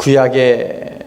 구약의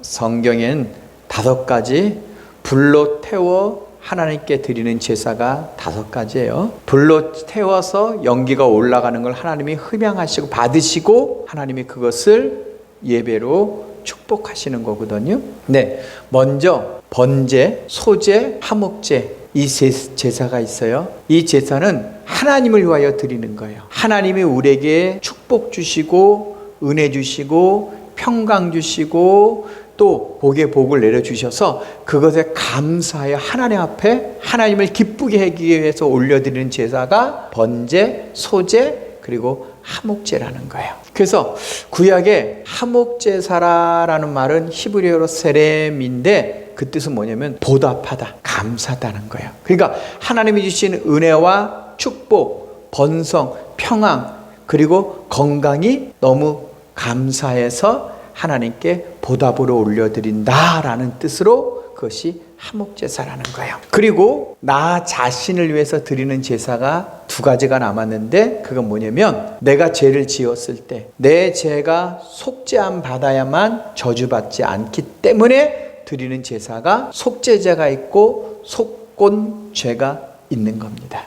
성경엔 5가지 불로 태워 하나님께 드리는 제사가 5가지예요. 불로 태워서 연기가 올라가는 걸 하나님이 흠양하시고 받으시고 하나님이 그것을 예배로 축복하시는 거거든요. 네, 먼저 번제, 소제, 화목제, 이 제사가 있어요. 이 제사는 하나님을 위하여 드리는 거예요. 하나님이 우리에게 축복 주시고 은혜 주시고 평강 주시고 또 복에 복을 내려주셔서 그것에 감사하여 하나님 앞에 하나님을 기쁘게 하기 위해서 올려드리는 제사가 번제, 소제, 그리고 화목제라는 거예요. 그래서 구약의 화목제사라는 말은 히브리어로 세렘인데 그 뜻은 뭐냐면 보답하다, 감사하다는 거예요. 그러니까 하나님이 주신 은혜와 축복, 번성, 평안, 그리고 건강이 너무 감사해서 하나님께 보답으로 올려드린다라는 뜻으로 그것이 화목제사라는 거예요. 그리고 나 자신을 위해서 드리는 제사가 2가지가 남았는데 그건 뭐냐면 내가 죄를 지었을 때 내 죄가 속죄함 받아야만 저주받지 않기 때문에 드리는 제사가 속죄제가 있고 속건죄가 있는 겁니다.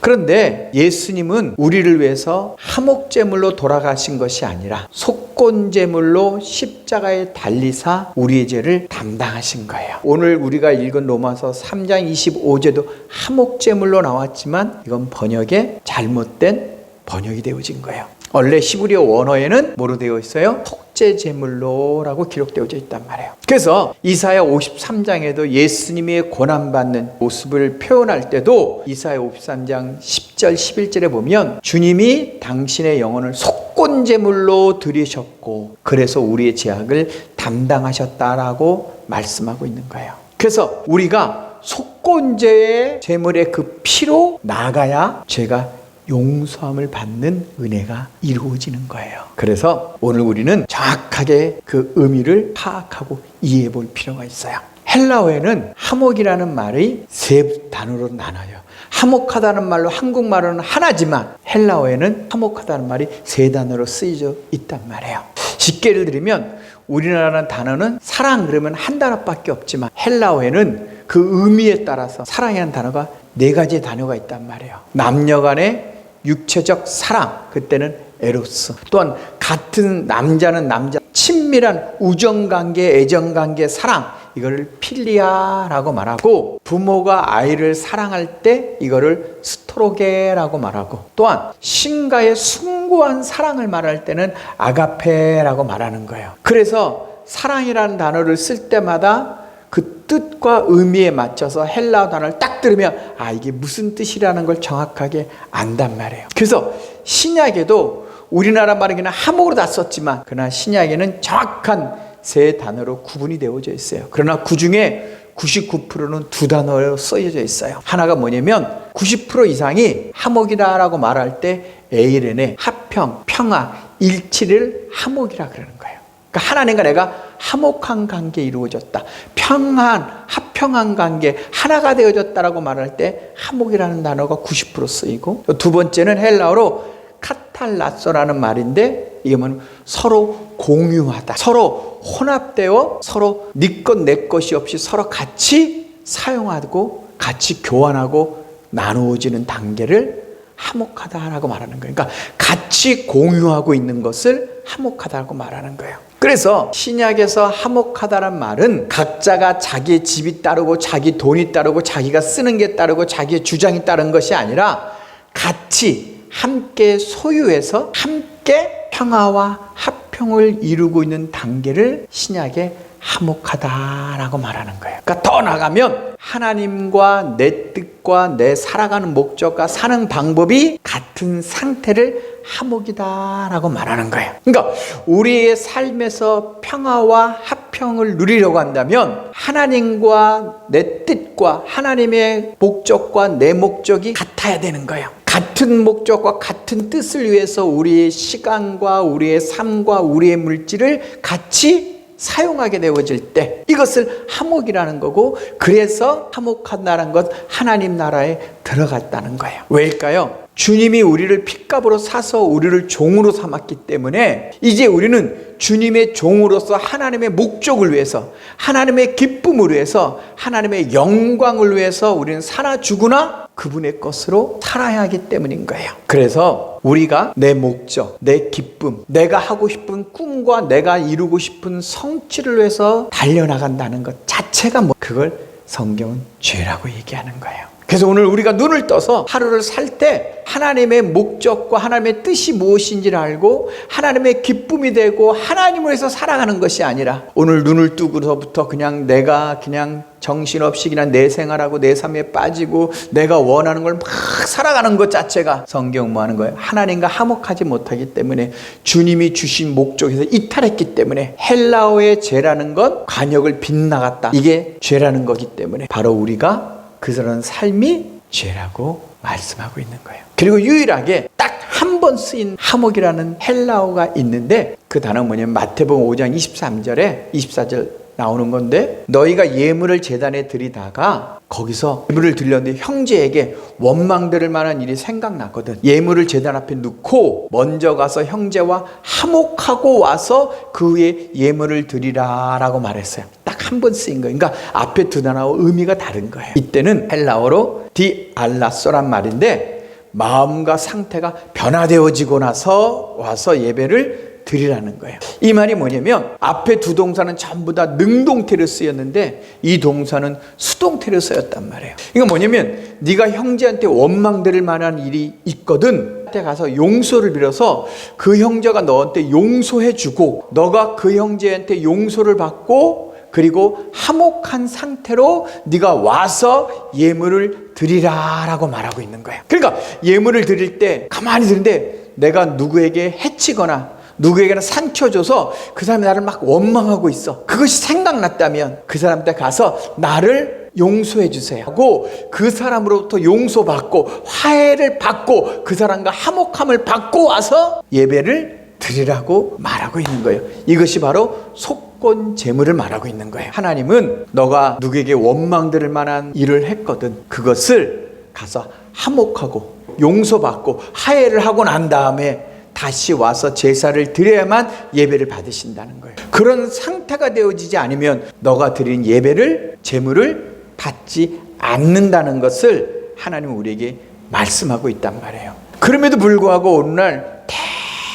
그런데 예수님은 우리를 위해서 화목제물로 돌아가신 것이 아니라 속건제물로 십자가에 달리사 우리의 죄를 담당하신 거예요. 오늘 우리가 읽은 로마서 3장 25제도 화목제물로 나왔지만 이건 번역에 잘못된 번역이 되어진 거예요. 원래 히브리어 원어에는 뭐로 되어 있어요? 속죄제물로라고 기록되어져 있단 말이에요. 그래서 이사야 53장에도 예수님이 고난받는 모습을 표현할 때도 이사야 53장 10절 11절에 보면 주님이 당신의 영혼을 속건제물로 드리셨고 그래서 우리의 죄악을 담당하셨다라고 말씀하고 있는 거예요. 그래서 우리가 속건제의 제물의 그 피로 나가야 죄가 용서함을 받는 은혜가 이루어지는 거예요. 그래서 오늘 우리는 정확하게 그 의미를 파악하고 이해해 볼 필요가 있어요. 헬라어에는 화목이라는 말이 3단어로 나눠요. 화목하다는 말로 한국말로는 하나지만 헬라어에는 화목하다는 말이 3단어로 쓰여져 있단 말이에요. 쉽게 예를 들면 우리나라는 단어는 사랑 그러면 한 단어밖에 없지만 헬라어에는 그 의미에 따라서 사랑이라는 단어가 4가지 단어가 있단 말이에요. 남녀 간의 육체적 사랑, 그때는 에로스. 또한 같은 남자는 남자, 친밀한 우정관계, 애정관계, 사랑, 이거를 필리아라고 말하고 부모가 아이를 사랑할 때 이거를 스토로게라고 말하고 또한 신과의 숭고한 사랑을 말할 때는 아가페라고 말하는 거예요. 그래서 사랑이라는 단어를 쓸 때마다 그 뜻과 의미에 맞춰서 헬라어 단어를 딱 들으면 이게 무슨 뜻이라는 걸 정확하게 안단 말이에요. 그래서 신약에도 우리나라 말은 그냥 화목으로 다 썼지만 그러나 신약에는 정확한 3단어로 구분이 되어져 있어요. 그러나 그 중에 99%는 2단어로 쓰여져 있어요. 하나가 뭐냐면 90% 이상이 화목이다라고 말할 때 에이레네, 합평, 평화, 일치를 화목이라 그러는 거예요. 그러니까 하나님과 내가 화목한 관계 이루어졌다. 평안, 합평한 관계, 하나가 되어졌다라고 말할 때 화목이라는 단어가 90% 쓰이고 2번째는 헬라어로 카탈라소라는 말인데 이게 뭐냐면 서로 공유하다. 서로 혼합되어 서로 네 것 내 것이 없이 서로 같이 사용하고 같이 교환하고 나누어지는 단계를 화목하다라고 말하는 거예요. 그러니까 같이 공유하고 있는 것을 화목하다고 말하는 거예요. 그래서 신약에서 화목하다는 말은 각자가 자기의 집이 따르고 자기 돈이 따르고 자기가 쓰는 게 따르고 자기의 주장이 따른 것이 아니라 같이 함께 소유해서 함께 평화와 합평을 이루고 있는 단계를 신약에 화목하다라고 말하는 거예요. 그러니까 더 나가면 하나님과 내 뜻과 내 살아가는 목적과 사는 방법이 같은 상태를 화목이다라고 말하는 거예요. 그러니까 우리의 삶에서 평화와 합평을 누리려고 한다면 하나님과 내 뜻과 하나님의 목적과 내 목적이 같아야 되는 거예요. 같은 목적과 같은 뜻을 위해서 우리의 시간과 우리의 삶과 우리의 물질을 같이 사용하게 되어질 때 이것을 화목이라는 거고 그래서 화목한다는 것 하나님 나라에 들어갔다는 거예요. 왜일까요? 주님이 우리를 핏값으로 사서 우리를 종으로 삼았기 때문에 이제 우리는 주님의 종으로서 하나님의 목적을 위해서, 하나님의 기쁨을 위해서, 하나님의 영광을 위해서 우리는 사나 죽으나 그분의 것으로 살아야 하기 때문인 거예요. 그래서 우리가 내 목적, 내 기쁨, 내가 하고 싶은 꿈과 내가 이루고 싶은 성취를 위해서 달려나간다는 것 자체가 그걸 성경은 죄라고 얘기하는 거예요. 그래서 오늘 우리가 눈을 떠서 하루를 살 때 하나님의 목적과 하나님의 뜻이 무엇인지를 알고 하나님의 기쁨이 되고 하나님을 위해서 살아가는 것이 아니라 오늘 눈을 뜨고서부터 그냥 내가 그냥 정신없이 그냥 내 생활하고 내 삶에 빠지고 내가 원하는 걸 막 살아가는 것 자체가 성경 뭐 하는 거예요? 하나님과 화목하지 못하기 때문에 주님이 주신 목적에서 이탈했기 때문에 헬라어의 죄라는 건 관역을 빗나갔다. 이게 죄라는 거기 때문에 바로 우리가 그런 삶이 죄라고 말씀하고 있는 거예요. 그리고 유일하게 딱 한 번 쓰인 화목이라는 헬라어가 있는데 그 단어는 뭐냐면 마태복음 5장 23절에 24절 나오는 건데 너희가 예물을 제단에 드리다가 거기서 예물을 드렸는데 형제에게 원망될 만한 일이 생각났거든. 예물을 제단 앞에 놓고 먼저 가서 형제와 화목하고 와서 그 후에 예물을 드리라 라고 말했어요. 딱 한 번 쓰인 거예요. 그러니까 앞에 두 단어와 의미가 다른 거예요. 이때는 헬라어로 디알라소란 말인데 마음과 상태가 변화되어지고 나서 와서 예배를 드리라는 거예요. 이 말이 뭐냐면 앞에 두 동사는 전부 다 능동태로 쓰였는데 이 동사는 수동태로 쓰였단 말이에요. 이건 뭐냐면 네가 형제한테 원망될 만한 일이 있거든. 그때 가서 용서를 빌어서 그 형제가 너한테 용서해주고 너가 그 형제한테 용서를 받고 그리고 화목한 상태로 네가 와서 예물을 드리라라고 말하고 있는 거예요. 그러니까 예물을 드릴 때 가만히 드는데 내가 누구에게 해치거나 누구에게나 상처 줘서 그 사람이 나를 막 원망하고 있어. 그것이 생각났다면 그 사람한테 가서 나를 용서해 주세요 하고 그 사람으로부터 용서받고 화해를 받고 그 사람과 화목함을 받고 와서 예배를 드리라고 말하고 있는 거예요. 이것이 바로 속건 제물을 말하고 있는 거예요. 하나님은 너가 누구에게 원망될 만한 일을 했거든. 그것을 가서 화목하고 용서받고 화해를 하고 난 다음에 다시 와서 제사를 드려야만 예배를 받으신다는 거예요. 그런 상태가 되어지지 않으면 너가 드린 예배를 제물을 받지 않는다는 것을 하나님은 우리에게 말씀하고 있단 말이에요. 그럼에도 불구하고 오늘날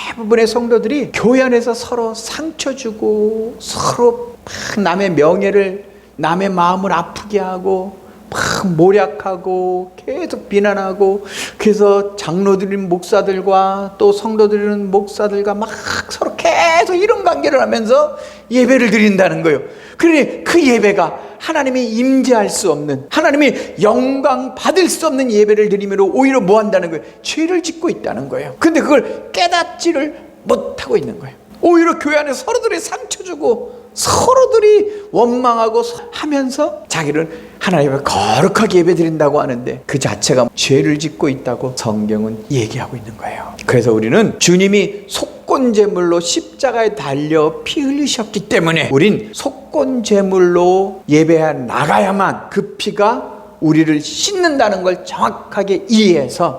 대부분의 성도들이 교회 안에서 서로 상처 주고 서로 막 남의 명예를 남의 마음을 아프게 하고 막 모략하고 계속 비난하고 그래서 장로들인 목사들과 또 성도들인 목사들과 막 서로 계속 이런 관계를 하면서 예배를 드린다는 거예요. 그러니 그 예배가 하나님이 임재할 수 없는 하나님이 영광 받을 수 없는 예배를 드리므로 오히려 뭐 한다는 거예요? 죄를 짓고 있다는 거예요. 근데 그걸 깨닫지를 못하고 있는 거예요. 오히려 교회 안에 서로들이 상처 주고 서로들이 원망하고 하면서 자기는 하나님을 거룩하게 예배드린다고 하는데 그 자체가 죄를 짓고 있다고 성경은 얘기하고 있는 거예요. 그래서 우리는 주님이 속건제물로 십자가에 달려 피 흘리셨기 때문에 우린 속건제물로 예배해 나가야만 그 피가 우리를 씻는다는 걸 정확하게 이해해서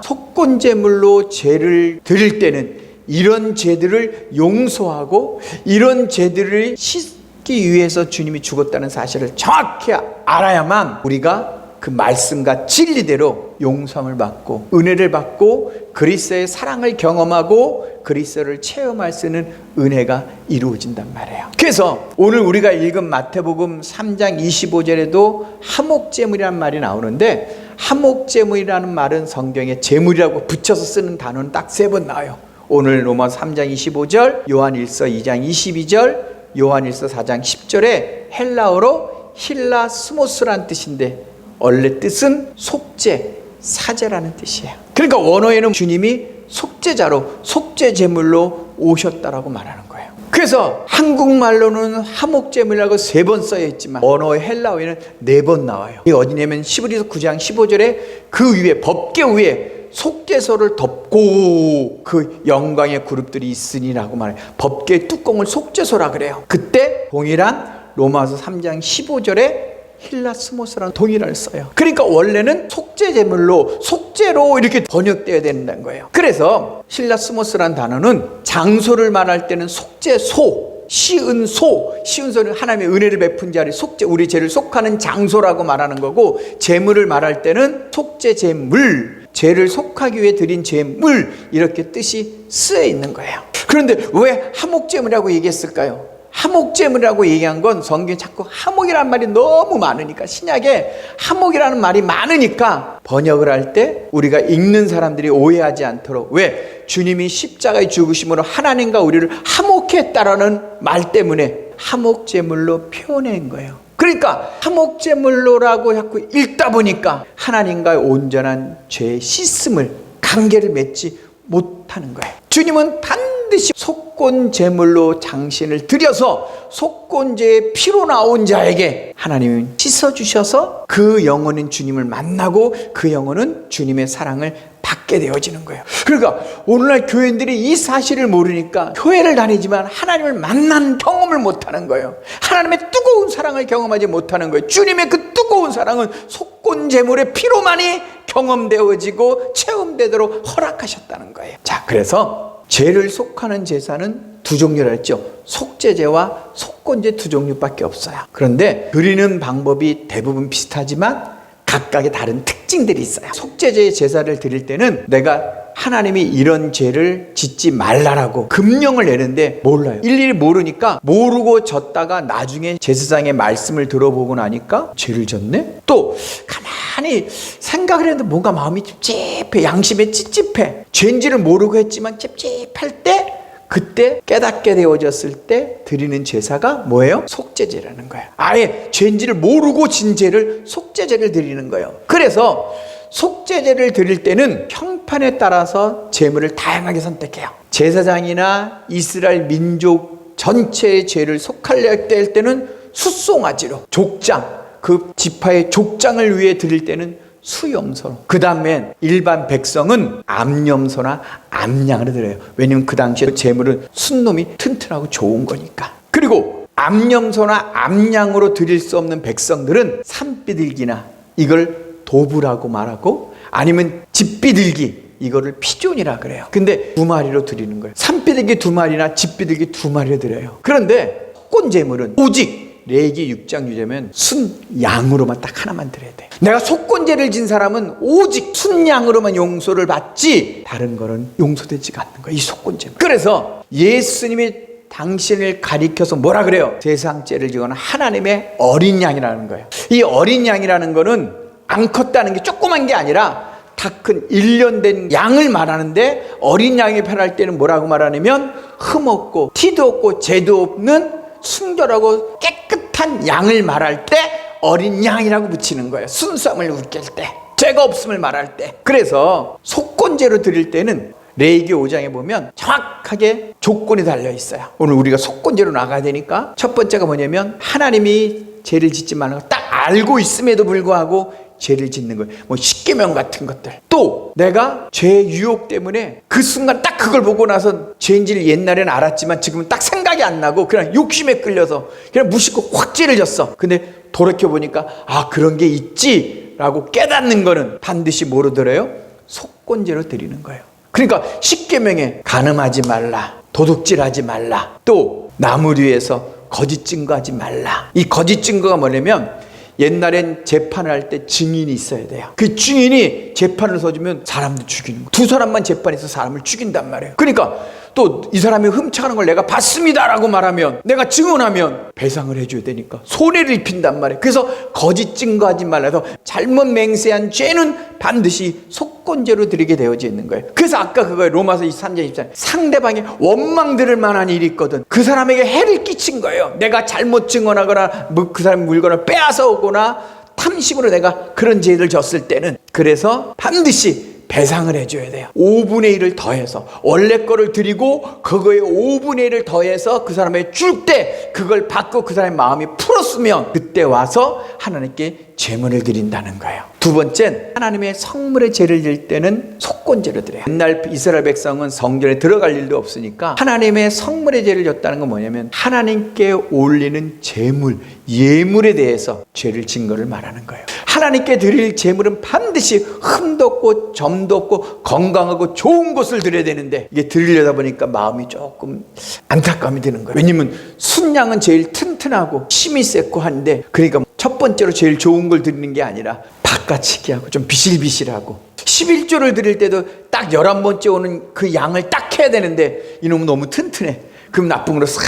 속건제물로 죄를 드릴 때는 이런 죄들을 용서하고 이런 죄들을 씻기 위해서 주님이 죽었다는 사실을 정확히 알아야만 우리가 그 말씀과 진리대로 용서함을 받고 은혜를 받고 그리스도의 사랑을 경험하고 그리스도를 체험할 수 있는 은혜가 이루어진단 말이에요. 그래서 오늘 우리가 읽은 마태복음 3장 25절에도 화목제물이라는 말이 나오는데 화목제물이라는 말은 성경에 제물이라고 붙여서 쓰는 단어는 딱 3번 나와요. 오늘 로마서 3장 25절, 요한일서 2장 22절, 요한일서 4장 10절에 헬라어로 힐라스모스라는 뜻인데 원래 뜻은 속죄, 사죄라는 뜻이에요. 그러니까 원어에는 주님이 속죄자로 속죄제물로 오셨다라고 말하는 거예요. 그래서 한국말로는 화목제물이라고 3번 써야 있지만 원어의 헬라어에는 4번 나와요. 이게 어디냐면 히브리서 9장 15절에 그 위에 법궤 위에 속죄소를 덮고 그 영광의 그룹들이 있으니라고 말해요. 법궤 뚜껑을 속죄소라 그래요. 그때 동일한 로마서 3장 15절에 힐라스모스라는 동일어를 써요. 그러니까 원래는 속죄 제물로, 속죄로 이렇게 번역되어야 된다는 거예요. 그래서 힐라스모스라는 단어는 장소를 말할 때는 속죄소, 시은소는 하나님의 은혜를 베푼 자리, 속죄, 우리 죄를 속하는 장소라고 말하는 거고, 제물을 말할 때는 속죄 제물, 죄를 속하기 위해 드린 제물, 이렇게 뜻이 쓰여 있는 거예요. 그런데 왜 하목제물이라고 얘기했을까요? 하목제물이라고 얘기한 건 성경에 자꾸 하목이라는 말이 너무 많으니까, 신약에 하목이라는 말이 많으니까 번역을 할 때 우리가 읽는 사람들이 오해하지 않도록, 왜? 주님이 십자가에 죽으심으로 하나님과 우리를 하목했다라는 말 때문에 하목제물로 표현한 거예요. 그러니까 하목제물로라고 자꾸 읽다 보니까 하나님과의 온전한 죄의 씻음을, 관계를 맺지 못하는 거예요. 주님은 반드시 속건제물로 당신을 드려서 속건제의 피로 나온 자에게 하나님이 씻어주셔서 그 영혼은 주님을 만나고 그 영혼은 주님의 사랑을 받게 되어지는 거예요. 그러니까 오늘날 교인들이 이 사실을 모르니까 교회를 다니지만 하나님을 만난 경험을 못하는 거예요. 하나님의 뜨거운 사랑을 경험하지 못하는 거예요. 주님의 그 뜨거운 사랑은 속건제물의 피로만이 경험되어지고 체험되도록 허락하셨다는 거예요. 자, 그래서 죄를 속하는 제사는 두 종류라 했죠. 속죄제와 속건제 두 종류밖에 없어요. 그런데 드리는 방법이 대부분 비슷하지만 각각의 다른 특징들이 있어요. 속죄제의 제사를 드릴 때는 내가 하나님이 이런 죄를 짓지 말라라고 금령을 내는데 몰라요. 일일이 모르니까, 모르고 졌다가 나중에 제사장의 말씀을 들어보고 나니까 죄를 졌네? 또 가만히 생각을 했는데 뭔가 마음이 찝찝해, 양심에 찝찝해. 죄인지를 모르고 했지만 찝찝할 때, 그때 깨닫게 되어졌을 때 드리는 제사가 뭐예요? 속죄제라는 거예요. 아예 죄인지를 모르고 진 죄를 속죄제를 드리는 거예요. 그래서 속죄제를 드릴 때는 형편에 따라서 제물을 다양하게 선택해요. 제사장이나 이스라엘 민족 전체의 죄를 속하려 될 때는 숫송아지로, 족장, 그 지파의 족장을 위해 드릴 때는 수염소로, 그 다음에 일반 백성은 암염소나 암양으로 드려요. 왜냐면 그 당시에 제물은 순놈이 튼튼하고 좋은 거니까. 그리고 암염소나 암양으로 드릴 수 없는 백성들은 산비둘기나 이걸 도부라고 말하고, 아니면 집비둘기, 이거를 피존이라 그래요. 근데 두 마리로 드리는 거예요. 산비둘기 두 마리나 집비둘기 두 마리로 드려요. 그런데 속건제물은 오직 레위기 6장 유죄면 순양으로만 딱 하나만 드려야 돼. 내가 속건제를 진 사람은 오직 순양으로만 용서를 받지 다른 거는 용서되지가 않는 거야, 이 속건제물. 그래서 예수님이 당신을 가리켜서 뭐라 그래요? 세상죄를 지거나 하나님의 어린 양이라는 거예요. 이 어린 양이라는 거는 안 컸다는 게 조그만 게 아니라 다 큰 1년 된 양을 말하는데, 어린 양이 편할 때는 뭐라고 말하냐면 흠없고 티도 없고 죄도 없는 순결하고 깨끗한 양을 말할 때 어린 양이라고 붙이는 거예요. 순수함을 웃길 때, 죄가 없음을 말할 때. 그래서 속건제로 드릴 때는 레위기 5장에 보면 정확하게 조건이 달려 있어요. 오늘 우리가 속건제로 나가야 되니까 첫 번째가 뭐냐면 하나님이 죄를 짓지 말라는 거 딱 알고 있음에도 불구하고 죄를 짓는 거예요. 뭐 십계명 같은 것들. 또 내가 죄 유혹 때문에 그 순간 딱 그걸 보고 나서 죄인지를 옛날에는 알았지만 지금은 딱 생각이 안 나고 그냥 욕심에 끌려서 그냥 무심코 확 죄를 졌어. 근데 돌이켜보니까 아, 그런 게 있지 라고 깨닫는 거는 반드시 뭐로 들어요? 속건제로 드리는 거예요. 그러니까 십계명에 간음하지 말라, 도둑질하지 말라, 또 남을 위해서 거짓 증거하지 말라. 이 거짓 증거가 뭐냐면 옛날엔 재판을 할 때 증인이 있어야 돼요. 그 증인이 재판을 서주면 사람도 죽이는 거예요. 두 사람만 재판에서 사람을 죽인단 말이에요. 그러니까 또 이 사람이 훔쳐가는 걸 내가 봤습니다라고 말하면, 내가 증언하면 배상을 해줘야 되니까 손해를 입힌단 말이에요. 그래서 거짓 증거하지 말라 해서 잘못 맹세한 죄는 반드시 속건제로 드리게 되어져 있는 거예요. 그래서 아까 그거에 로마서 23장 24절, 상대방의 원망 들을 만한 일이 있거든 그 사람에게 해를 끼친 거예요. 내가 잘못 증언하거나 그 사람 물건을 빼앗아 오거나 탐심으로 내가 그런 죄를 졌을 때는, 그래서 반드시 배상을 해줘야 돼요. 5분의 1을 더해서, 원래 거를 드리고 그거에 5분의 1을 더해서 그 사람에게 줄 때 그걸 받고 그 사람의 마음이 풀었으면 그때 와서 하나님께 제물을 드린다는 거예요. 두 번째는 하나님의 성물의 제를 드릴 때는 속건제로 드려요. 옛날 이스라엘 백성은 성전에 들어갈 일도 없으니까 하나님의 성물의 제를 줬다는 건 뭐냐면 하나님께 올리는 제물, 예물에 대해서 죄를 진 거를 말하는 거예요. 하나님께 드릴 제물은 반드시 흠도 없고 점도 없고 건강하고 좋은 것을 드려야 되는데 이게 드리려다 보니까 마음이 조금 안타까움이 드는 거예요. 왜냐면 순양은 제일 튼튼하고 힘이 세고 한데, 그러니까 첫 번째로 제일 좋은 걸 드리는 게 아니라 바깥치기 하고 좀 비실비실하고, 11조를 드릴 때도 딱 11번째 오는 그 양을 딱 해야 되는데 이놈은 너무 튼튼해. 그럼 나쁜 걸로 싹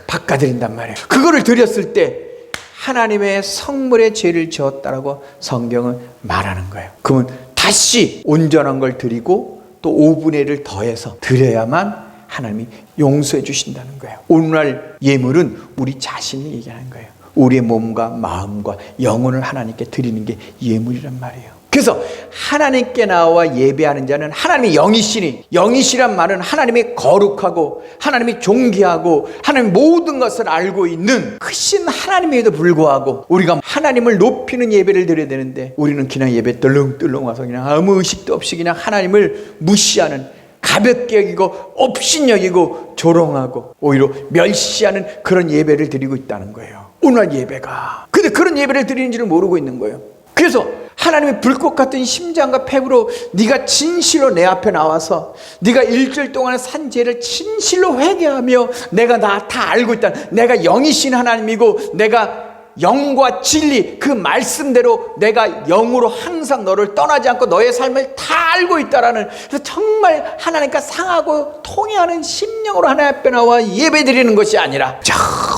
바꿔드린단 말이에요. 그거를 드렸을 때 하나님의 성물의 죄를 지었다라고 성경은 말하는 거예요. 그러면 다시 온전한 걸 드리고 또 5분의 1을 더해서 드려야만 하나님이 용서해 주신다는 거예요. 오늘날 예물은 우리 자신이 얘기하는 거예요. 우리의 몸과 마음과 영혼을 하나님께 드리는 게 예물이란 말이에요. 그래서 하나님께 나와 예배하는 자는 하나님이 영이시니, 영이시란 말은 하나님이 거룩하고 하나님이 존귀하고 하나님 모든 것을 알고 있는 크신 하나님에도 불구하고 우리가 하나님을 높이는 예배를 드려야 되는데 우리는 그냥 예배 떨렁떨렁 와서 그냥 아무 의식도 없이 그냥 하나님을 무시하는, 가볍게 여기고 업신여기고 조롱하고 오히려 멸시하는 그런 예배를 드리고 있다는 거예요. 오늘 예배가. 근데 그런 예배를 드리는지를 모르고 있는 거예요. 그래서 하나님의 불꽃 같은 심장과 폐부로 네가 진실로 내 앞에 나와서 네가 일주일 동안의 산 죄를 진실로 회개하며 내가 나 다 알고 있다, 내가 영이신 하나님이고 내가 영과 진리 그 말씀대로 내가 영으로 항상 너를 떠나지 않고 너의 삶을 다 알고 있다라는, 그래서 정말 하나님과 상하고 통해하는 심령으로 하나님 앞에 나와 예배드리는 것이 아니라 저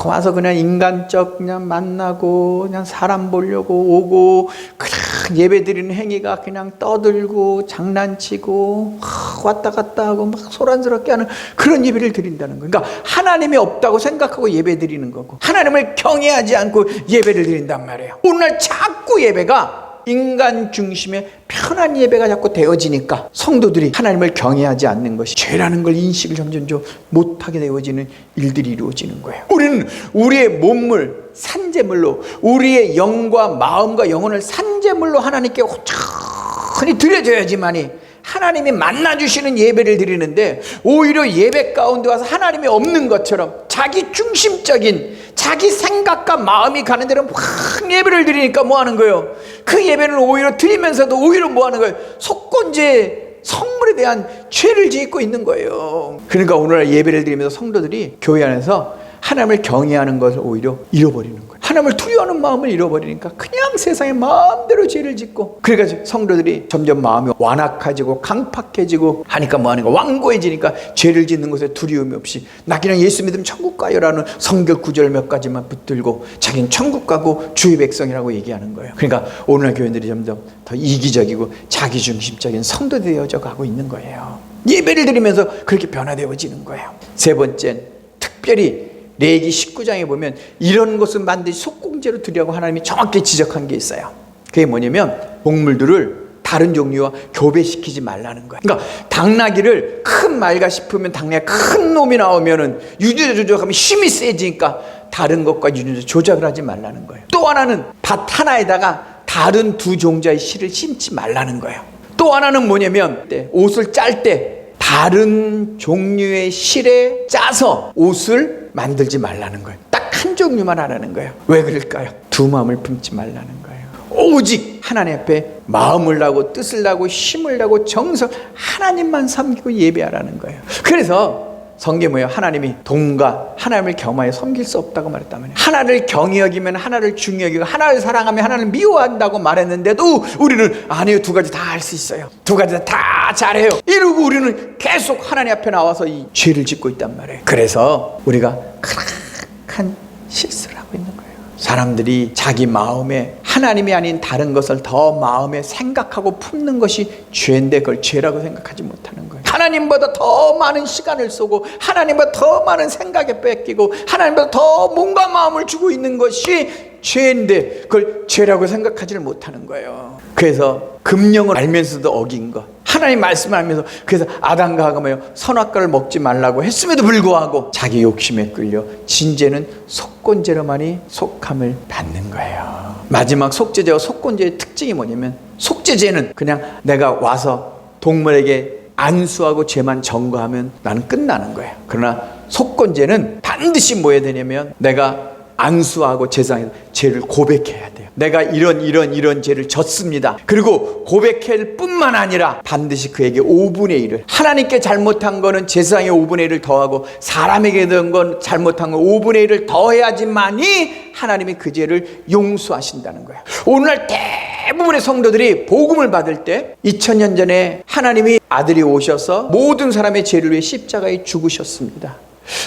와서 그냥 인간적 그냥 만나고 그냥 사람 보려고 오고 그냥 예배드리는 행위가 그냥 떠들고 장난치고 왔다 갔다 하고 막 소란스럽게 하는 그런 예배를 드린다는 거예요. 그러니까 하나님이 없다고 생각하고 예배드리는 거고 하나님을 경외하지 않고 예배를 드린단 말이에요. 오늘날 자꾸 예배가 인간 중심의 편한 예배가 자꾸 되어지니까 성도들이 하나님을 경외하지 않는 것이 죄라는 걸 인식을 점점 못하게 되어지는 일들이 이루어지는 거예요. 우리는 우리의 몸을 산제물로, 우리의 영과 마음과 영혼을 산제물로 하나님께 온전히 드려줘야지만이 하나님이 만나주시는 예배를 드리는데, 오히려 예배 가운데 와서 하나님이 없는 것처럼 자기 중심적인 자기 생각과 마음이 가는 대로 막 예배를 드리니까 뭐 하는 거예요? 그 예배는 오히려 드리면서도 오히려 뭐 하는 거예요? 속건제 성물에 대한 죄를 짓고 있는 거예요. 그러니까 오늘날 예배를 드리면서 성도들이 교회 안에서 하나님을 경외하는 것을 오히려 잃어버리는 거예요. 하나님을 두려워하는 마음을 잃어버리니까 그냥 세상에 마음대로 죄를 짓고, 그러니까 성도들이 점점 마음이 완악해지고 강팍해지고 하니까 뭐 하는 거야? 완고해지니까 죄를 짓는 것에 두려움이 없이 나 그냥 예수 믿으면 천국 가요라는 성경 구절 몇 가지만 붙들고 자기는 천국 가고 주의 백성이라고 얘기하는 거예요. 그러니까 오늘날 교회들이 점점 더 이기적이고 자기중심적인 성도들이 되어져 가고 있는 거예요. 예배를 드리면서 그렇게 변화되어지는 거예요. 세 번째는 특별히 레위기 19장에 보면 이런 것은 반드시 속공제로 드리라고 하나님이 정확히 지적한 게 있어요. 그게 뭐냐면 곡물들을 다른 종류와 교배시키지 말라는 거예요. 그러니까 당나귀를 큰 말가 싶으면 당나귀 큰 놈이 나오면은 유전조작하면 힘이 세지니까 다른 것과 유전조 조작을 하지 말라는 거예요. 또 하나는 밭 하나에다가 다른 두 종자의 실을 심지 말라는 거예요. 또 하나는 뭐냐면 옷을 짤 때 다른 종류의 실에 짜서 옷을 만들지 말라는 거예요. 딱 한 종류만 하라는 거예요. 왜 그럴까요? 두 마음을 품지 말라는 거예요. 오직 하나님 앞에 마음을 다하고 뜻을 다하고 힘을 다하고 정성 하나님만 섬기고 예배하라는 거예요. 그래서 성경에 뭐예요? 하나님이 돈과 하나님을 겸하여 섬길 수 없다고 말했다면, 하나를 경히 여기면 하나를 중히 여기고 하나를 사랑하면 하나를 미워한다고 말했는데도 우리는 아니요, 두 가지 다 할 수 있어요, 두 가지 다 잘해요 이러고 우리는 계속 하나님 앞에 나와서 이 죄를 짓고 있단 말이에요. 그래서 우리가 크나큰 실수를 하고 있는 거예요. 사람들이 자기 마음에 하나님이 아닌 다른 것을 더 마음에 생각하고 품는 것이 죄인데 그걸 죄라고 생각하지 못하는 거예요. 하나님보다 더 많은 시간을 쏘고 하나님보다 더 많은 생각에 뺏기고 하나님보다 더 몸과 마음을 주고 있는 것이 죄인데 그걸 죄라고 생각하지를 못하는 거예요. 그래서 금령을 알면서도 어긴 것, 하나님 말씀을 알면서, 그래서 아담과 하가며 선악과를 먹지 말라고 했음에도 불구하고 자기 욕심에 끌려 진죄는 속건죄로만이 속함을 받는 거예요. 마지막 속죄제와 속건제의 특징이 뭐냐면, 속죄제는 그냥 내가 와서 동물에게 안수하고 죄만 전거하면 나는 끝나는 거예요. 그러나 속건제는 반드시 뭐 해야 되냐면, 내가 안수하고 제사에서 죄를 고백해야 돼요. 내가 이런 죄를 졌습니다. 그리고 고백할 뿐만 아니라 반드시 그에게 5분의 1을, 하나님께 잘못한 거는 제사장의 5분의 1을 더하고 사람에게 된 건 잘못한 건 5분의 1을 더해야지만이 하나님이 그 죄를 용서하신다는 거예요. 오늘날 대부분의 성도들이 복음을 받을 때 2000년 전에 하나님이 아들이 오셔서 모든 사람의 죄를 위해 십자가에 죽으셨습니다.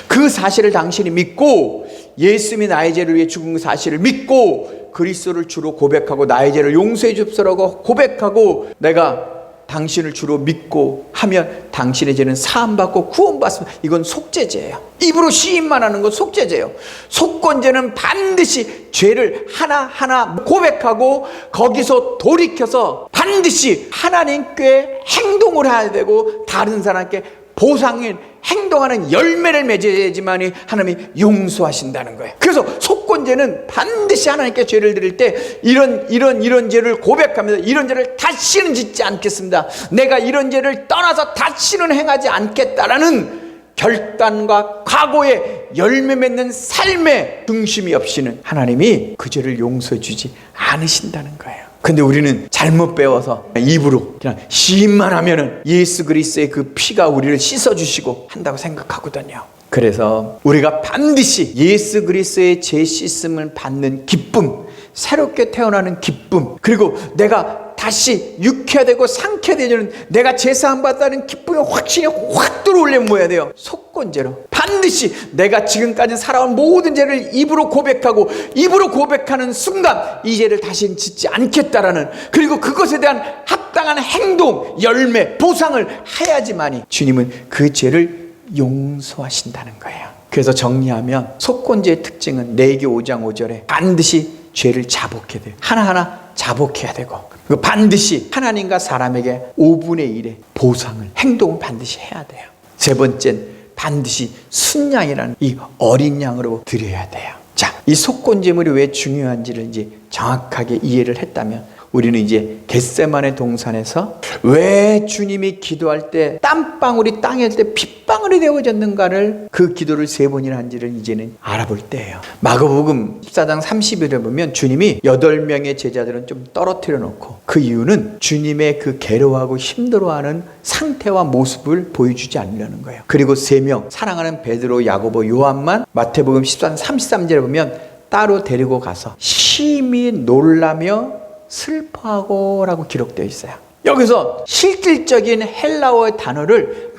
그 사실을 당신이 믿고, 예수님이 나의 죄를 위해 죽은 그 사실을 믿고 그리스도를 주로 고백하고 나의 죄를 용서해 줍소라고 고백하고 내가 당신을 주로 믿고 하면 당신의 죄는 사함받고 구원받습니다. 이건 속죄제예요. 입으로 시인만 하는 건 속죄제예요. 속건제는 반드시 죄를 하나하나 고백하고 거기서 돌이켜서 반드시 하나님께 행동을 해야 되고 다른 사람께 보상인 행동하는 열매를 맺어야지만이 하나님이 용서하신다는 거예요. 그래서 속건제는 반드시 하나님께 죄를 드릴 때 이런 죄를 고백합니다. 이런 죄를 다시는 짓지 않겠습니다. 내가 이런 죄를 떠나서 다시는 행하지 않겠다라는 결단과 각오의 열매 맺는 삶의 중심이 없이는 하나님이 그 죄를 용서해 주지 않으신다는 거예요. 근데 우리는 잘못 배워서 입으로 그냥 시인만 하면은 예수 그리스도의 그 피가 우리를 씻어주시고 한다고 생각하거든요. 그래서 우리가 반드시 예수 그리스도의 죄 씻음을 받는 기쁨, 새롭게 태어나는 기쁨, 그리고 내가 다시 유쾌되고 상쾌되는 내가 제사함 받다는 기쁨이 확신이 확 들어오려면 뭐 해야 돼요? 속건제로 반드시 내가 지금까지 살아온 모든 죄를 입으로 고백하고, 입으로 고백하는 순간 이 죄를 다시는 짓지 않겠다라는, 그리고 그것에 대한 합당한 행동, 열매, 보상을 해야지만이 주님은 그 죄를 용서하신다는 거예요. 그래서 정리하면 속건제의 특징은 레위기 5장 5절에 반드시 죄를 자복해야 돼요. 하나하나 자복해야 되고, 반드시 하나님과 사람에게 5분의 1의 보상을, 행동을 반드시 해야 돼요. 세 번째는 반드시 순양이라는 이 어린 양으로 드려야 돼요. 자, 이 속건제물이 왜 중요한지를 이제 정확하게 이해를 했다면 우리는 이제 겟세마네 동산에서 왜 주님이 기도할 때 땀방울이 땅에 할 때 핏방울이 되어졌는가를, 그 기도를 3번이나 한지를 이제는 알아볼 때예요. 마가복음 14장 30절에 보면 주님이 8명의 제자들은 좀 떨어뜨려 놓고, 그 이유는 주님의 그 괴로워하고 힘들어하는 상태와 모습을 보여주지 않으려는 거예요. 그리고 3명, 사랑하는 베드로, 야고보, 요한만 마태복음 14장 33절에 보면 따로 데리고 가서 심히 놀라며 슬퍼하고 라고 기록되어 있어요. 여기서 실질적인 헬라어의 단어를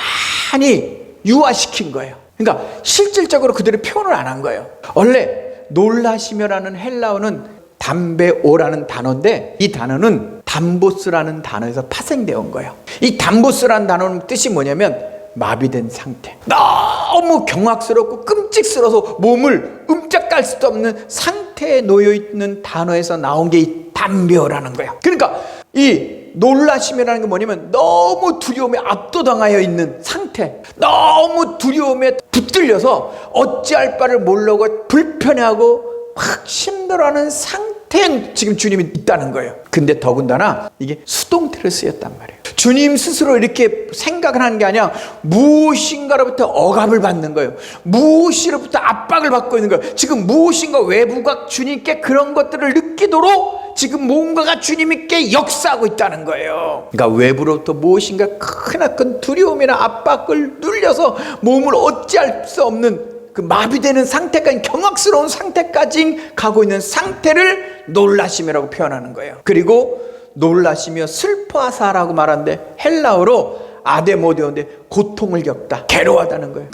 많이 유화시킨 거예요. 그러니까 실질적으로 그들이 표현을 안 한 거예요. 원래 놀라시며라는 헬라어는 담베오라는 단어인데, 이 단어는 담보스라는 단어에서 파생되어 온 거예요. 이 담보스라는 단어는 뜻이 뭐냐면 마비된 상태, 너무 경악스럽고 끔찍스러워서 몸을 움짝갈 수도 없는 상태에 놓여있는 단어에서 나온 게 이 담벼라는 거예요. 그러니까 이 놀라심이라는 게 뭐냐면 너무 두려움에 압도당하여 있는 상태, 너무 두려움에 붙들려서 어찌할 바를 모르고 불편해하고 막 힘들어하는 상태에 지금 주님이 있다는 거예요. 근데 더군다나 이게 수동태를 쓰였단 말이에요. 주님 스스로 이렇게 생각을 하는 게 아니라 무엇인가로부터 억압을 받는 거예요. 무엇으로부터 압박을 받고 있는 거예요. 지금 무엇인가 외부가 주님께 그런 것들을 느끼도록 지금 뭔가가 주님께 역사하고 있다는 거예요. 그러니까 외부로부터 무엇인가 크나큰 두려움이나 압박을 눌려서 몸을 어찌할 수 없는 그 마비되는 상태까지, 경악스러운 상태까지 가고 있는 상태를 놀라심이라고 표현하는 거예요. 그리고 놀라시며 슬퍼하사라고 말하는데 헬라어로 아데모데오인데 고통을 겪다, 괴로워하다는 거예요.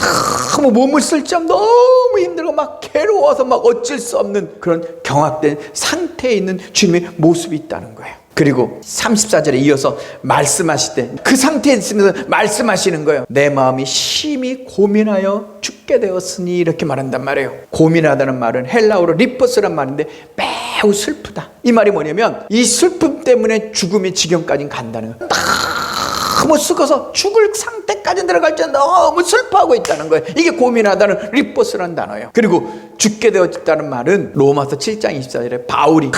너무 몸을 쓸 점 너무 힘들고 막 괴로워서 막 어쩔 수 없는 그런 경악된 상태에 있는 주님의 모습이 있다는 거예요. 그리고 34절에 이어서 말씀하실 때 그 상태에 있으면서 말씀하시는 거예요. 내 마음이 심히 고민하여 죽게 되었으니, 이렇게 말한단 말이에요. 고민하다는 말은 헬라어로 리퍼스란 말인데 매우 슬프다. 이 말이 뭐냐면 이 슬픔 때문에 죽음의 지경까지 간다는 거예요. 너무 썩어서 죽을 상태까지 상태까지 들어갈 때 너무 슬퍼하고 있다는 거예요. 이게 고민하다는 리포스라는 단어예요. 그리고 죽게 되었다는 말은 로마서 7장 24절에 바울이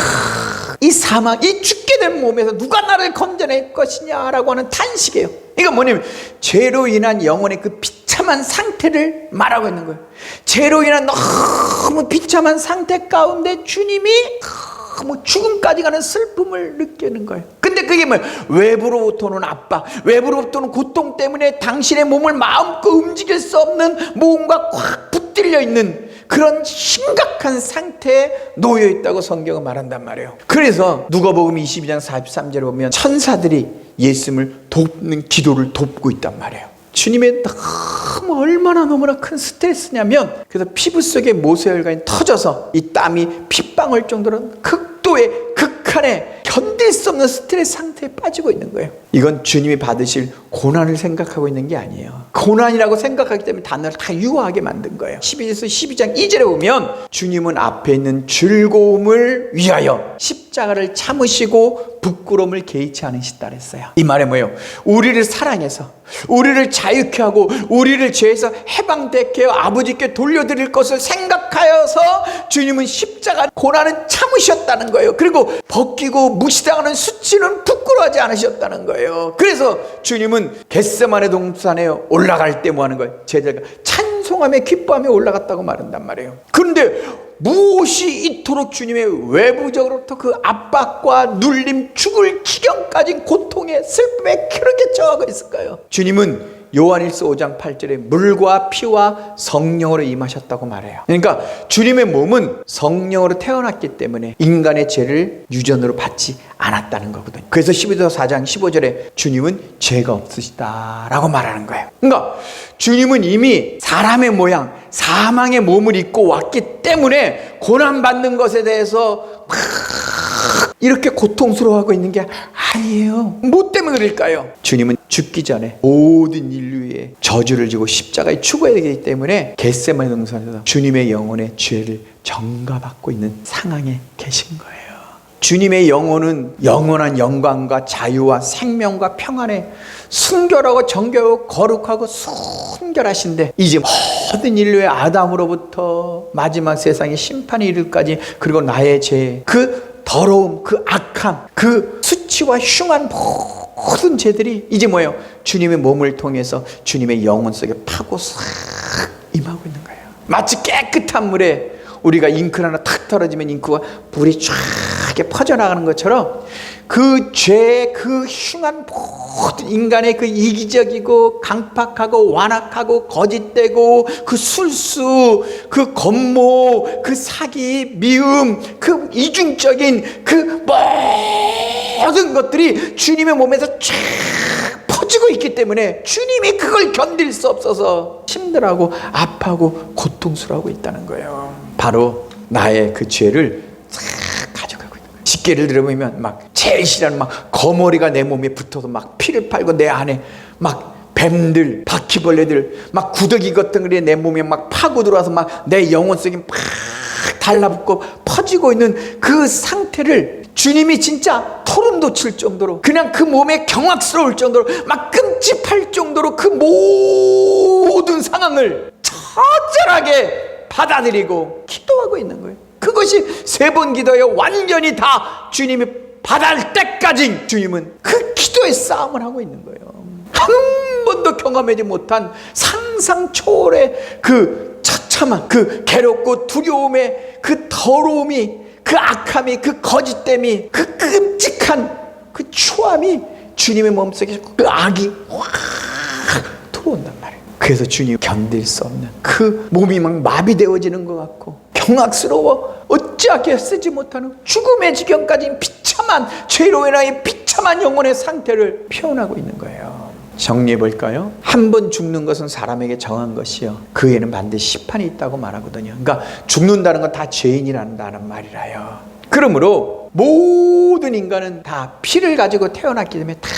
이 사망, 이 죽게 된 몸에서 누가 나를 건져낼 것이냐라고 하는 탄식이에요. 이건 뭐냐면 죄로 인한 영혼의 그 비참한 상태를 말하고 있는 거예요. 죄로 인한 너무 비참한 상태 가운데 주님이 너무 죽음까지 가는 슬픔을 느끼는 거예요. 근데 그게 뭐예요? 외부로부터 오는 압박, 외부로부터 오는 고통 때문에 당신의 몸을 마음껏 움직일 수 없는 뭔가 꽉 붙들려 있는 그런 심각한 상태에 놓여 있다고 성경은 말한단 말이에요. 그래서 누가복음 22장 43절에 보면 천사들이 예수님을 돕는 기도를 돕고 있단 말이에요. 주님의 너무 얼마나 너무나 큰 스트레스냐면, 그래서 피부 속에 모세혈관이 터져서 이 땀이 핏방울 정도로 극도의 극한의 견딜 수 없는 스트레스 상태에 빠지고 있는 거예요. 이건 주님이 받으실 고난을 생각하고 있는 게 아니에요. 고난이라고 생각하기 때문에 단어를 다 유화하게 만든 거예요. 12장 2절에 보면 주님은 앞에 있는 즐거움을 위하여 십자가를 참으시고 부끄러움을 개의치 않으시다 그랬어요. 이 말은 뭐예요? 우리를 사랑해서 우리를 자유케 하고 우리를 죄에서 해방되게 하여 아버지께 돌려드릴 것을 생각하여서 주님은 십자가 고난은 참으셨다는 거예요. 그리고 벗기고 무시당하는 수치는 부끄러워하지 않으셨다는 거예요. 그래서 주님은 겟세마네 동산에 올라갈 때 뭐 하는 거예요? 제자가 찬송하며 기뻐하며 올라갔다고 말한단 말이에요. 그런데 무엇이 이토록 주님의 외부적으로부터 그 압박과 눌림, 죽을 지경까지 고통에 슬픔에 그렇게 처하고 있을까요? 주님은 요한일서 5장 8절에 물과 피와 성령으로 임하셨다고 말해요. 그러니까 주님의 몸은 성령으로 태어났기 때문에 인간의 죄를 유전으로 받지 않았다는 거거든요. 그래서 12서 4장 15절에 주님은 죄가 없으시다라고 말하는 거예요. 그러니까 주님은 이미 사람의 모양, 사망의 몸을 입고 왔기 때문에 고난받는 것에 대해서 이렇게 고통스러워하고 있는 게 아니에요. 뭐 때문에 그럴까요? 주님은 죽기 전에 모든 인류의 저주를 지고 십자가에 죽어야 되기 때문에 겟세마네 동산에서 주님의 영혼의 죄를 전가받고 있는 상황에 계신 거예요. 주님의 영혼은 영원한 영광과 자유와 생명과 평안에 순결하고 정결하고 거룩하고 순결하신데, 이제 모든 인류의 아담으로부터 마지막 세상의 심판이 이르기까지, 그리고 나의 죄, 그 더러움, 그 악함, 그 수치와 흉한 모든 죄들이 이제 뭐예요? 주님의 몸을 통해서 주님의 영혼 속에 파고 싹 임하고 있는 거예요. 마치 깨끗한 물에 우리가 잉크 하나 탁 떨어지면 잉크가 물이 쫙 퍼져나가는 것처럼 그 죄, 그 흉한 모든 인간의 그 이기적이고 강팍하고 완악하고 거짓되고 그 술수, 그 겁모, 그 사기, 미움, 그 이중적인 그 모든 것들이 주님의 몸에서 쫙 퍼지고 있기 때문에 주님이 그걸 견딜 수 없어서 힘들어하고 아파하고 고통스러워하고 있다는 거예요. 바로 나의 그 죄를 싹 가져가고 있는 거예요. 쉽게 예를 들어보면 막 제일 싫어하는 막 거머리가 내 몸에 붙어서 막 피를 팔고 내 안에 막 뱀들, 바퀴벌레들, 막 구더기 같은 게 내 몸에 막 파고 들어와서 막 내 영혼 속에 막 달라붙고 퍼지고 있는 그 상태를 주님이 진짜 소름 돋칠 정도로, 그냥 그 몸에 경악스러울 정도로, 막 끔찍할 정도로 그 모든 상황을 처절하게 받아들이고 기도하고 있는 거예요. 그것이 3번 기도에 완전히 다 주님이 받을 때까지 주님은 그 기도의 싸움을 하고 있는 거예요. 한 번도 경험하지 못한 상상 초월의 그 처참한, 그 괴롭고 두려움의 그 더러움이, 그 악함이, 그 거짓됨이, 그 끔찍한 그 추함이 주님의 몸속에 그 악이 확 들어온단 말이에요. 그래서 주님 견딜 수 없는 그 몸이 막 마비되어지는 것 같고 경악스러워 어찌하게 쓰지 못하는 죽음의 지경까지 비참한 죄로 인하여 비참한 영혼의 상태를 표현하고 있는 거예요. 정리해 볼까요? 한 번 죽는 것은 사람에게 정한 것이요, 그 애는 반드시 심판이 있다고 말하거든요. 그러니까 죽는다는 건 다 죄인이란다는 말이라요. 그러므로 모든 인간은 다 피를 가지고 태어났기 때문에 다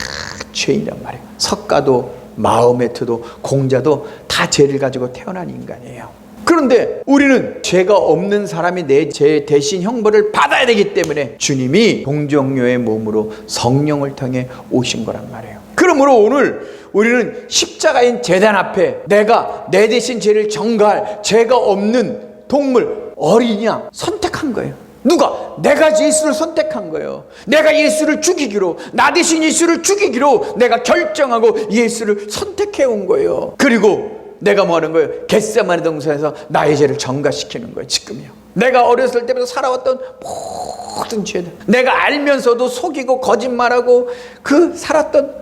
죄인이란 말이에요. 석가도 마호메트도 공자도 다 죄를 가지고 태어난 인간이에요. 그런데 우리는 죄가 없는 사람이 내 죄 대신 형벌을 받아야 되기 때문에 주님이 동정녀의 몸으로 성령을 통해 오신 거란 말이에요. 그러므로 그러므로 오늘 우리는 십자가인 제단 앞에 내가 내 대신 죄를 전가할 죄가 없는 동물 어린 양 선택한 거예요. 누가? 내가 예수를 선택한 거예요. 내가 예수를 죽이기로, 나 대신 예수를 죽이기로 내가 결정하고 예수를 선택해 온 거예요. 그리고 내가 뭐 하는 거예요? 겟세마네 동산에서 나의 죄를 전가시키는 거예요. 지금요. 내가 어렸을 때부터 살아왔던 모든 죄들, 내가 알면서도 속이고 거짓말하고 그 살았던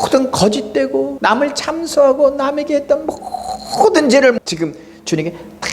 모든 거짓되고 남을 참소하고 남에게 했던 모든 죄를 지금 주님께 다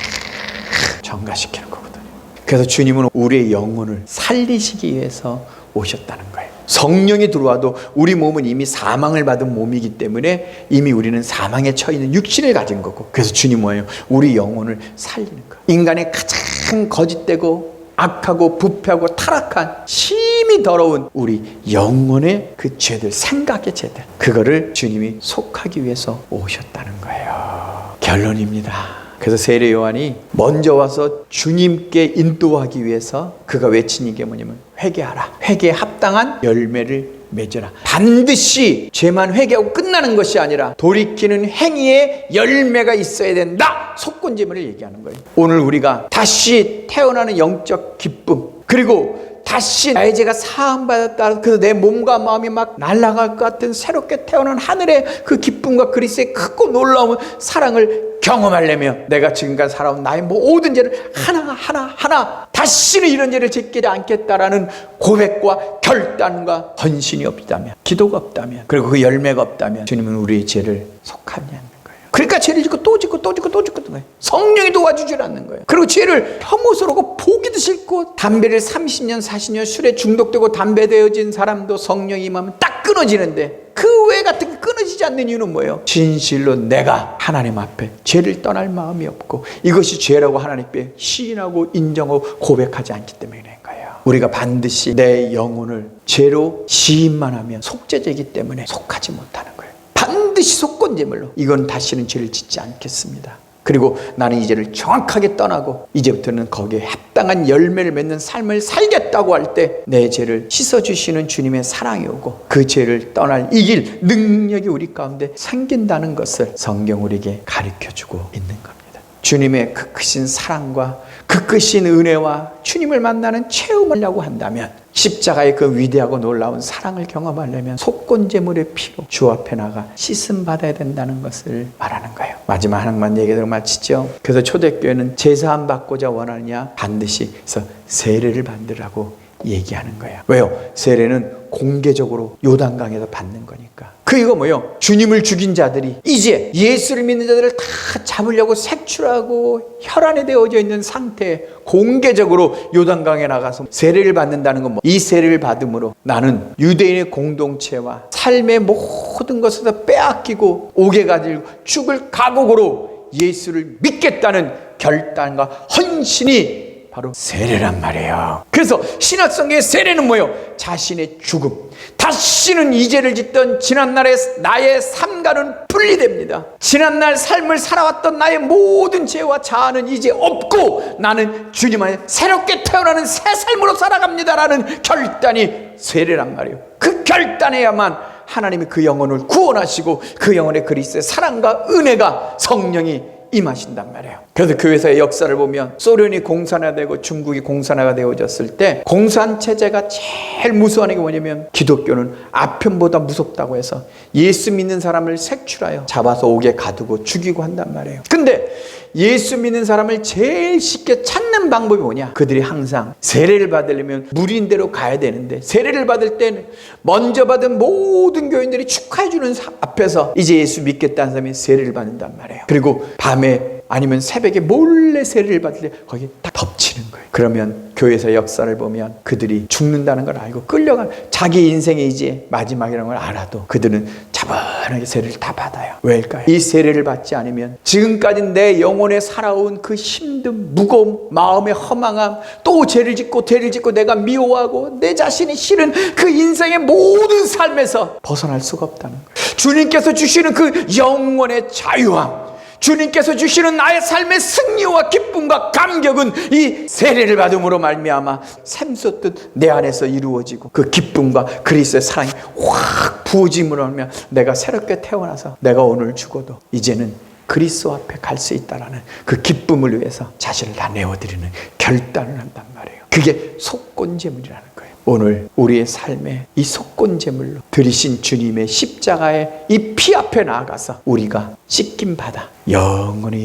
전가시키는 거거든요. 그래서 주님은 우리의 영혼을 살리시기 위해서 오셨다는 거예요. 성령이 들어와도 우리 몸은 이미 사망을 받은 몸이기 때문에 이미 우리는 사망에 처있는 육신을 가진 거고, 그래서 주님 뭐예요? 우리 영혼을 살리는 거예요. 인간의 가장 거짓되고 악하고 부패하고 타락한 심히 더러운 우리 영혼의 그 죄들, 생각의 죄들, 그거를 주님이 속하기 위해서 오셨다는 거예요. 결론입니다. 그래서 세례 요한이 먼저 와서 주님께 인도하기 위해서 그가 외친 게 뭐냐면 회개하라. 회개에 합당한 열매를 맺어라. 반드시 죄만 회개하고 끝나는 것이 아니라 돌이키는 행위에 열매가 있어야 된다. 속건제물을 얘기하는 거예요. 오늘 우리가 다시 태어나는 영적 기쁨, 그리고 다시 나의 죄가 사함받았다, 그래서 내 몸과 마음이 막 날아갈 것 같은 새롭게 태어난 하늘의 그 기쁨과 그리스도의 크고 놀라운 사랑을 경험하려면 내가 지금까지 살아온 나의 모든 죄를 하나하나 다시는 이런 죄를 짓지 않겠다라는 고백과 결단과 헌신이 없다면, 기도가 없다면, 그리고 그 열매가 없다면 주님은 우리의 죄를 속하지 않는 거예요. 그러니까 죄를 짓고 또 짓고 또 짓고 또 짓고 거예요. 성령이 도와주질 않는 거예요. 그리고 죄를 혐오스러워 보기도 싫고, 담배를 30년 40년 술에 중독되고 담배 되어진 사람도 성령이 임하면 딱 끊어지는데 그 외 같은 게 끊어지지 않는 이유는 뭐예요? 진실로 내가 하나님 앞에 죄를 떠날 마음이 없고 이것이 죄라고 하나님 앞에 시인하고 인정하고 고백하지 않기 때문에 그런 거예요. 우리가 반드시 내 영혼을 죄로 시인만 하면 속죄제이기 때문에 속하지 못하는 거예요. 반드시 속건제물로 이건 다시는 죄를 짓지 않겠습니다. 그리고 나는 이 죄를 정확하게 떠나고 이제부터는 거기에 합당한 열매를 맺는 삶을 살겠다고 할 때 내 죄를 씻어주시는 주님의 사랑이 오고 그 죄를 떠날 이길 능력이 우리 가운데 생긴다는 것을 성경 우리에게 가르쳐주고 있는 겁니다. 주님의 그 크신 사랑과 그 크신 은혜와 주님을 만나는 체험을 하려고 한다면, 십자가의 그 위대하고 놀라운 사랑을 경험하려면 속건제물의 피로 주 앞에 나가 씻음 받아야 된다는 것을 말하는 거예요. 마지막 하나만 얘기하고 마치죠. 그래서 초대교회는 제사함 받고자 원하느냐, 반드시 그래서 세례를 받으라고 얘기하는 거예요. 왜요? 세례는 공개적으로 요단강에서 받는 거니까. 그 이거 뭐예요? 주님을 죽인 자들이 이제 예수를 믿는 자들을 다 잡으려고 색출하고 혈안에 되어져 있는 상태에 공개적으로 요단강에 나가서 세례를 받는다는 건 뭐? 이 세례를 받음으로 나는 유대인의 공동체와 삶의 모든 것을 다 빼앗기고 옥에 가지고 죽을 각오로 예수를 믿겠다는 결단과 헌신이 바로 세례란 말이에요. 그래서 신약성경의 세례는 뭐예요? 자신의 죽음, 다시는 이 죄를 짓던 지난날의 나의 삶과는 분리됩니다. 지난날 삶을 살아왔던 나의 모든 죄와 자아는 이제 없고 나는 주님 안에 새롭게 태어나는 새 삶으로 살아갑니다라는 결단이 세례란 말이에요. 그 결단해야만 하나님이 그 영혼을 구원하시고 그 영혼의 그리스도의 사랑과 은혜가 성령이 임하신단 말이에요. 그래서 교회사의 역사를 보면 소련이 공산화되고 중국이 공산화가 되어졌을 때 공산 체제가 제일 무서워하는 게 뭐냐면 기독교는 아편보다 무섭다고 해서 예수 믿는 사람을 색출하여 잡아서 옥에 가두고 죽이고 한단 말이에요. 근데 예수 믿는 사람을 제일 쉽게 찾는 방법이 뭐냐? 그들이 항상 세례를 받으려면 무리인대로 가야 되는데 세례를 받을 때는 먼저 받은 모든 교인들이 축하해주는 앞에서 이제 예수 믿겠다는 사람이 세례를 받는단 말이에요. 그리고 밤에 아니면 새벽에 몰래 세례를 받을 때 거기 딱 덮치는 거예요. 그러면 교회에서 역사를 보면 그들이 죽는다는 걸 알고 끌려간, 자기 인생의 이제 마지막이라는 걸 알아도 그들은 차분하게 세례를 다 받아요. 왜일까요? 이 세례를 받지 않으면 지금까지 내 영혼에 살아온 그 힘든 무거움, 마음의 허망함, 또 죄를 짓고 내가 미워하고 내 자신이 싫은 그 인생의 모든 삶에서 벗어날 수가 없다는 거예요. 주님께서 주시는 그 영혼의 자유함, 주님께서 주시는 나의 삶의 승리와 기쁨과 감격은 이 세례를 받음으로 말미암아 샘솟듯 내 안에서 이루어지고, 그 기쁨과 그리스도의 사랑이 확 부어짐으로 말미암아 내가 새롭게 태어나서 내가 오늘 죽어도 이제는 그리스도 앞에 갈 수 있다라는 그 기쁨을 위해서 자신을 다 내어드리는 결단을 한단 말이에요. 그게 속건제물이라는 거예요. 오늘 우리의 삶에 이 속건제물로 들이신 주님의 십자가의 이 피 앞에 나아가서 우리가 씻김 받아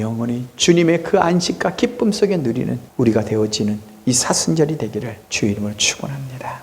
영원히 주님의 그 안식과 기쁨 속에 누리는 우리가 되어지는 이 사순절이 되기를 주의 이름으로 축원합니다.